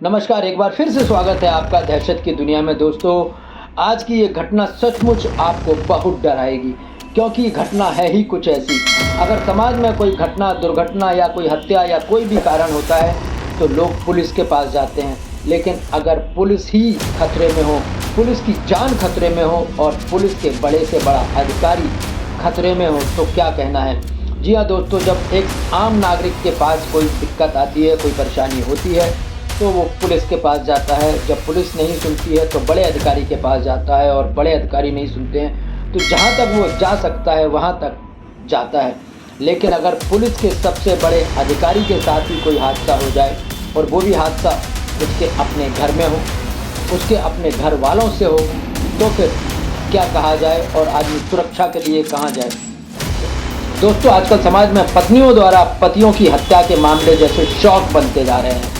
नमस्कार, एक बार फिर से स्वागत है आपका दहशत की दुनिया में। दोस्तों, आज की ये घटना सचमुच आपको बहुत डराएगी, क्योंकि ये घटना है ही कुछ ऐसी। अगर समाज में कोई घटना, दुर्घटना या कोई हत्या या कोई भी कारण होता है तो लोग पुलिस के पास जाते हैं, लेकिन अगर पुलिस ही खतरे में हो, पुलिस की जान खतरे में हो और पुलिस के बड़े से बड़ा अधिकारी खतरे में हो तो क्या कहना है। जी हाँ दोस्तों, जब एक आम नागरिक के पास कोई दिक्कत आती है, कोई परेशानी होती है तो वो पुलिस के पास जाता है। जब पुलिस नहीं सुनती है तो बड़े अधिकारी के पास जाता है, और बड़े अधिकारी नहीं सुनते हैं तो जहाँ तक वो जा सकता है वहाँ तक जाता है। लेकिन अगर पुलिस के सबसे बड़े अधिकारी के साथ ही कोई हादसा हो जाए, और वो भी हादसा उसके अपने घर में हो, उसके अपने घर वालों से हो, तो फिर क्या कहा जाए और आदमी सुरक्षा के लिए कहाँ जाए। दोस्तों, आजकल समाज में पत्नियों द्वारा पतियों की हत्या के मामले जैसे शौक बनते जा रहे हैं।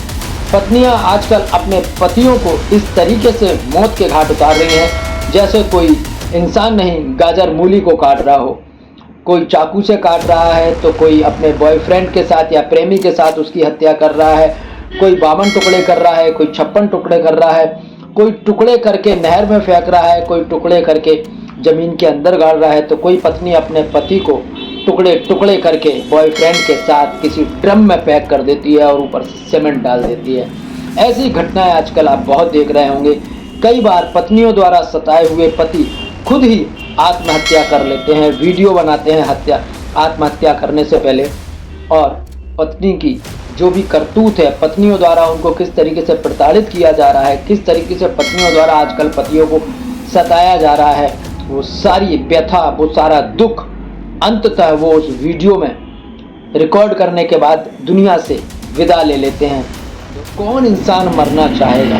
पत्नियां आजकल अपने पतियों को इस तरीके से मौत के घाट उतार रही हैं जैसे कोई इंसान नहीं, गाजर मूली को काट रहा हो। कोई चाकू से काट रहा है तो कोई अपने बॉयफ्रेंड के साथ या प्रेमी के साथ उसकी हत्या कर रहा है। कोई 52 टुकड़े कर रहा है, कोई 56 टुकड़े कर रहा है, कोई टुकड़े करके नहर में फेंक रहा है, कोई टुकड़े करके ज़मीन के अंदर गाड़ रहा है। तो कोई पत्नी अपने पति को टुकड़े टुकड़े करके बॉयफ्रेंड के साथ किसी ड्रम में पैक कर देती है और ऊपर सीमेंट डाल देती है। ऐसी घटनाएं आजकल आप बहुत देख रहे होंगे। कई बार पत्नियों द्वारा सताए हुए पति खुद ही आत्महत्या कर लेते हैं, वीडियो बनाते हैं आत्महत्या करने से पहले। और पत्नी की जो भी करतूत है, पत्नियों द्वारा उनको किस तरीके से प्रताड़ित किया जा रहा है, किस तरीके से पत्नियों द्वारा आजकल पतियों को सताया जा रहा है, वो सारी व्यथा, वो सारा दुख अंततः वो उस वीडियो में रिकॉर्ड करने के बाद दुनिया से विदा ले लेते हैं। कौन इंसान मरना चाहेगा?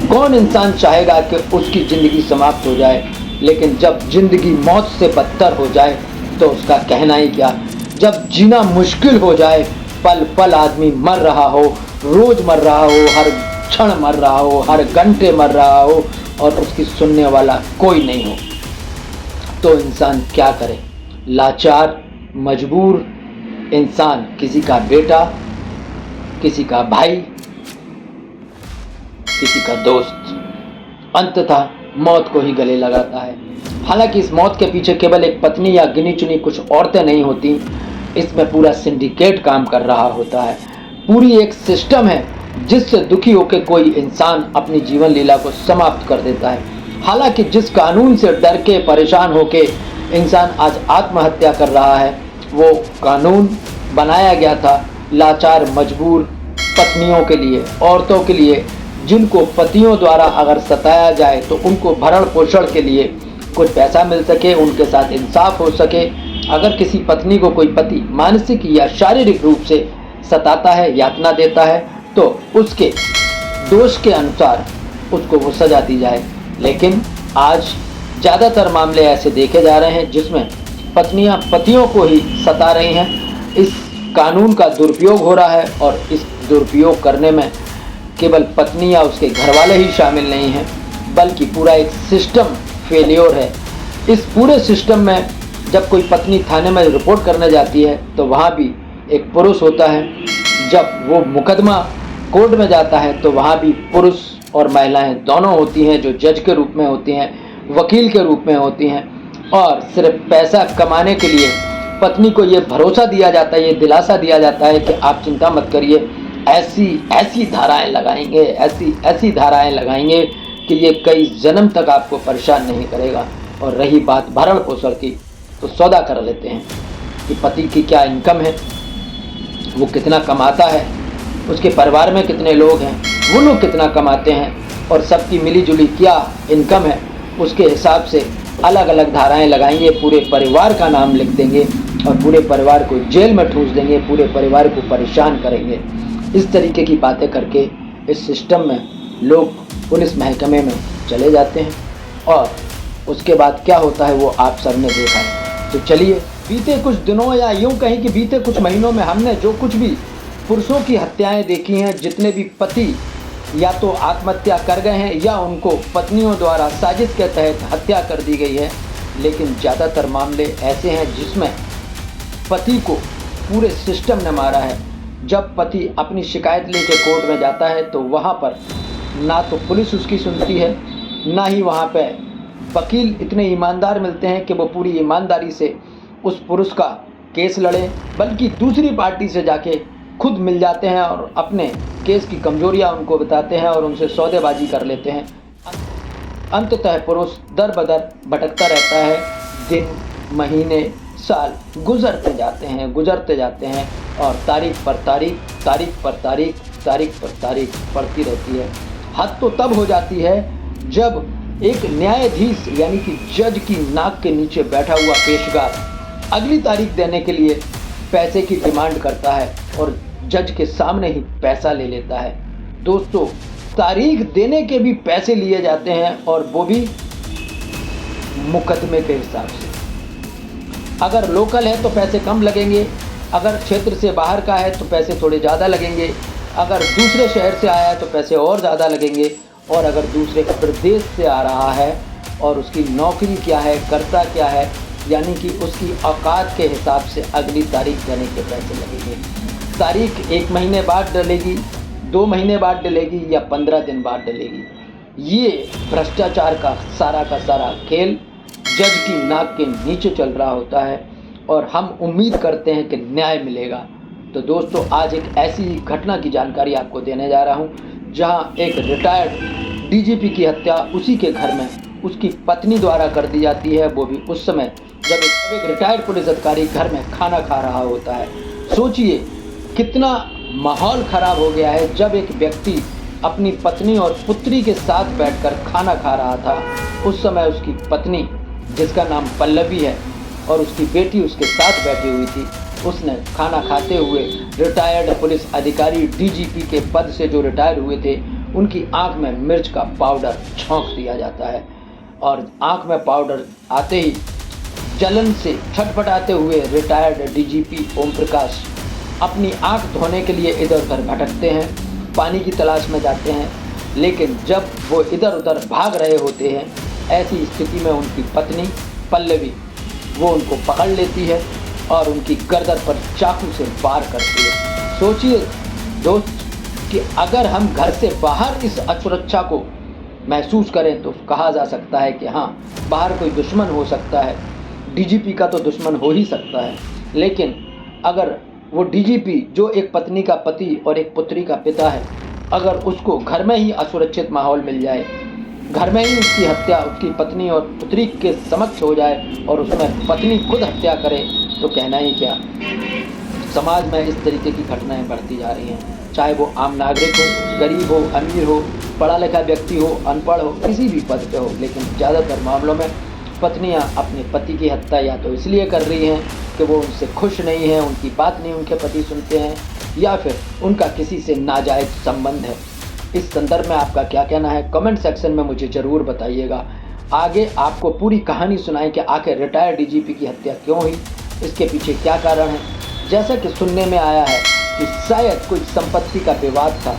कौन इंसान चाहेगा कि उसकी ज़िंदगी समाप्त हो जाए? लेकिन जब ज़िंदगी मौत से बदतर हो जाए तो उसका कहना ही क्या। जब जीना मुश्किल हो जाए, पल पल आदमी मर रहा हो, रोज़ मर रहा हो, हर क्षण मर रहा हो, हर घंटे मर रहा हो, और उसकी सुनने वाला कोई नहीं हो, तो इंसान क्या करे? लाचार, मजबूर इंसान किसी का बेटा, किसी का भाई, किसी का दोस्त अंततः मौत को ही गले लगाता है। हालांकि इस मौत के पीछे केवल एक पत्नी या गिनी चुनी कुछ औरतें नहीं होती, इसमें पूरा सिंडिकेट काम कर रहा होता है। पूरी एक सिस्टम है जिससे दुखी होकर कोई इंसान अपनी जीवन लीला को समाप्त कर देता है। हालांकि जिस कानून से डर के, परेशान होके इंसान आज आत्महत्या कर रहा है, वो कानून बनाया गया था लाचार, मजबूर पत्नियों के लिए, औरतों के लिए, जिनको पतियों द्वारा अगर सताया जाए तो उनको भरण पोषण के लिए कुछ पैसा मिल सके, उनके साथ इंसाफ हो सके। अगर किसी पत्नी को कोई पति मानसिक या शारीरिक रूप से सताता है, यातना देता है, तो उसके दोष के अनुसार उसको वो सजा दी जाए। लेकिन आज ज़्यादातर मामले ऐसे देखे जा रहे हैं जिसमें पत्नियां पतियों को ही सता रही हैं। इस कानून का दुरुपयोग हो रहा है, और इस दुरुपयोग करने में केवल पत्नी या उसके घर वाले ही शामिल नहीं हैं, बल्कि पूरा एक सिस्टम फेलियर है। इस पूरे सिस्टम में जब कोई पत्नी थाने में रिपोर्ट करने जाती है तो वहाँ भी एक पुरुष होता है। जब वो मुकदमा कोर्ट में जाता है तो वहाँ भी पुरुष और महिलाएं दोनों होती हैं, जो जज के रूप में होती हैं, वकील के रूप में होती हैं। और सिर्फ पैसा कमाने के लिए पत्नी को ये भरोसा दिया जाता है, ये दिलासा दिया जाता है कि आप चिंता मत करिए, ऐसी ऐसी धाराएं लगाएंगे, ऐसी धाराएं लगाएंगे कि ये कई जन्म तक आपको परेशान नहीं करेगा। और रही बात भरण पोषण की, तो सौदा कर लेते हैं कि पति की क्या इनकम है, वो कितना कमाता है, उसके परिवार में कितने लोग हैं, वो लोग कितना कमाते हैं, और सबकी मिली जुली क्या इनकम है, उसके हिसाब से अलग अलग धाराएं लगाएंगे। पूरे परिवार का नाम लिख देंगे और पूरे परिवार को जेल में ठूस देंगे, पूरे परिवार को परेशान करेंगे। इस तरीके की बातें करके इस सिस्टम में लोग पुलिस महकमे में चले जाते हैं, और उसके बाद क्या होता है वो आप सब ने देखा है। तो चलिए, बीते कुछ दिनों या यूँ कहीं कि बीते कुछ महीनों में हमने जो कुछ भी पुरुषों की हत्याएं देखी हैं, जितने भी पति या तो आत्महत्या कर गए हैं या उनको पत्नियों द्वारा साजिश के तहत हत्या कर दी गई है, लेकिन ज़्यादातर मामले ऐसे हैं जिसमें पति को पूरे सिस्टम ने मारा है। जब पति अपनी शिकायत लेके कोर्ट में जाता है तो वहाँ पर ना तो पुलिस उसकी सुनती है, ना ही वहाँ पे वकील इतने ईमानदार मिलते हैं कि वो पूरी ईमानदारी से उस पुरुष का केस लड़ें, बल्कि दूसरी पार्टी से जाके खुद मिल जाते हैं और अपने केस की कमजोरियां उनको बताते हैं और उनसे सौदेबाजी कर लेते हैं। अंततः पुरुष दर बदर भटकता रहता है। दिन, महीने, साल गुजरते जाते हैं और तारीख पर तारीख पड़ती रहती है। हद तो तब हो जाती है जब एक न्यायाधीश यानी कि जज की नाक के नीचे बैठा हुआ पेशकार अगली तारीख देने के लिए पैसे की डिमांड करता है और जज के सामने ही पैसा ले लेता है। दोस्तों, तारीख देने के भी पैसे लिए जाते हैं और वो भी मुकदमे के हिसाब से। अगर लोकल है तो पैसे कम लगेंगे, अगर क्षेत्र से बाहर का है तो पैसे थोड़े ज़्यादा लगेंगे, अगर दूसरे शहर से आया है तो पैसे और ज़्यादा लगेंगे, और अगर दूसरे प्रदेश से आ रहा है और उसकी नौकरी क्या है, करता क्या है, यानी कि उसकी औकात के हिसाब से अगली तारीख देने के पैसे लगेंगे। तारीख 1 महीने बाद डलेगी, 2 महीने बाद डलेगी या 15 दिन बाद डलेगी। ये भ्रष्टाचार का सारा खेल जज की नाक के नीचे चल रहा होता है और हम उम्मीद करते हैं कि न्याय मिलेगा। तो दोस्तों, आज एक ऐसी घटना की जानकारी आपको देने जा रहा हूँ जहाँ एक रिटायर्ड डीजीपी की हत्या उसी के घर में उसकी पत्नी द्वारा कर दी जाती है, वो भी उस समय जब एक रिटायर्ड पुलिस अधिकारी घर में खाना खा रहा होता है। सोचिए कितना माहौल खराब हो गया है जब एक व्यक्ति अपनी पत्नी और पुत्री के साथ बैठकर खाना खा रहा था। उस समय उसकी पत्नी, जिसका नाम पल्लवी है, और उसकी बेटी उसके साथ बैठी हुई थी। उसने खाना खाते हुए रिटायर्ड पुलिस अधिकारी डीजीपी के पद से जो रिटायर हुए थे, उनकी आंख में मिर्च का पाउडर छौंक दिया जाता है और आंख में पाउडर आते ही जलन से छटपटाते हुए रिटायर्ड डीजीपी ओम प्रकाश अपनी आंख धोने के लिए इधर उधर भटकते हैं, पानी की तलाश में जाते हैं। लेकिन जब वो इधर उधर भाग रहे होते हैं, ऐसी स्थिति में उनकी पत्नी पल्लवी वो उनको पकड़ लेती है और उनकी गर्दन पर चाकू से वार करती है। सोचिए दोस्त कि अगर हम घर से बाहर इस असुरक्षा को महसूस करें तो कहा जा सकता है कि हाँ, बाहर कोई दुश्मन हो सकता है, डीजीपी का तो दुश्मन हो ही सकता है। लेकिन अगर वो डीजीपी जो एक पत्नी का पति और एक पुत्री का पिता है, अगर उसको घर में ही असुरक्षित माहौल मिल जाए, घर में ही उसकी हत्या उसकी पत्नी और पुत्री के समक्ष हो जाए और उसमें पत्नी खुद हत्या करे, तो कहना ही क्या। समाज में इस तरीके की घटनाएं बढ़ती जा रही हैं, चाहे वो आम नागरिक हो, गरीब हो, अमीर हो, पढ़ा लिखा व्यक्ति हो, अनपढ़ हो, किसी भी पद पे हो। लेकिन ज़्यादातर मामलों में पत्नियां अपने पति की हत्या या तो इसलिए कर रही हैं कि वो उनसे खुश नहीं है, उनकी बात नहीं उनके पति सुनते हैं, या फिर उनका किसी से नाजायज़ संबंध है। इस संदर्भ में आपका क्या कहना है, कमेंट सेक्शन में मुझे ज़रूर बताइएगा। आगे आपको पूरी कहानी सुनाएं कि आखिर रिटायर्ड डीजीपी की हत्या क्यों हुई, इसके पीछे क्या कारण है। जैसा कि सुनने में आया है कि शायद कोई संपत्ति का विवाद था।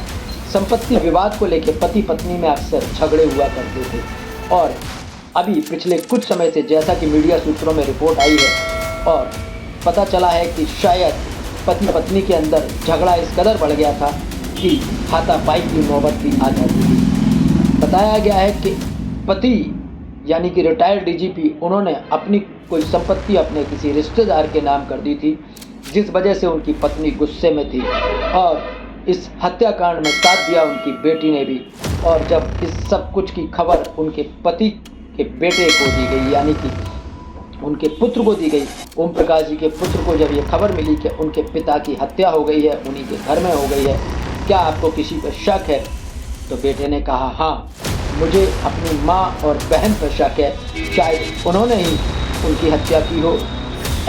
संपत्ति विवाद को लेकर पति पत्नी में अक्सर झगड़े हुआ करते थे और अभी पिछले कुछ समय से, जैसा कि मीडिया सूत्रों में रिपोर्ट आई है और पता चला है कि शायद पति पत्नी के अंदर झगड़ा इस कदर बढ़ गया था कि हाथापाई की नौबत भी आ जाती थी। बताया गया है कि पति यानी कि रिटायर्ड डीजीपी, उन्होंने अपनी कोई संपत्ति अपने किसी रिश्तेदार के नाम कर दी थी, जिस वजह से उनकी पत्नी गुस्से में थी और इस हत्याकांड में साथ दिया उनकी बेटी ने भी। और जब इस सब कुछ की खबर उनके पति के बेटे को दी गई, यानी कि उनके पुत्र को दी गई, ओम प्रकाश जी के पुत्र को जब ये खबर मिली कि उनके पिता की हत्या हो गई है, उन्हीं के घर में हो गई है, क्या आपको किसी पर शक है? तो बेटे ने कहा, हाँ, मुझे अपनी माँ और बहन पर शक है, शायद उन्होंने ही उनकी हत्या की हो,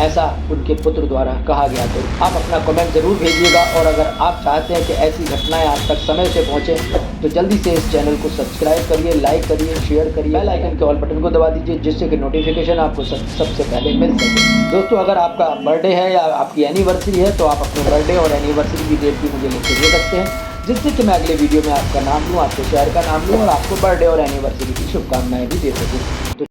ऐसा उनके पुत्र द्वारा कहा गया। तो आप अपना कमेंट ज़रूर भेजिएगा और अगर आप चाहते हैं कि ऐसी घटनाएं आप तक समय से पहुंचें तो जल्दी से इस चैनल को सब्सक्राइब करिए, लाइक करिए, शेयर करिए, बेल आइकन के ऑल बटन को दबा दीजिए, जिससे कि नोटिफिकेशन आपको सबसे पहले मिल सके। दोस्तों, अगर आपका बर्थडे है या आपकी एनिवर्सरी है तो आप अपने बर्थडे और एनिवर्सरी की डेट भी मुझे लिख के दे सकते हैं, जिससे कि मैं अगले वीडियो में आपका नाम लूँ, आपके शहर का नाम लूँ और आपको बर्थडे और एनिवर्सरी की शुभकामनाएँ भी दे सकूँ।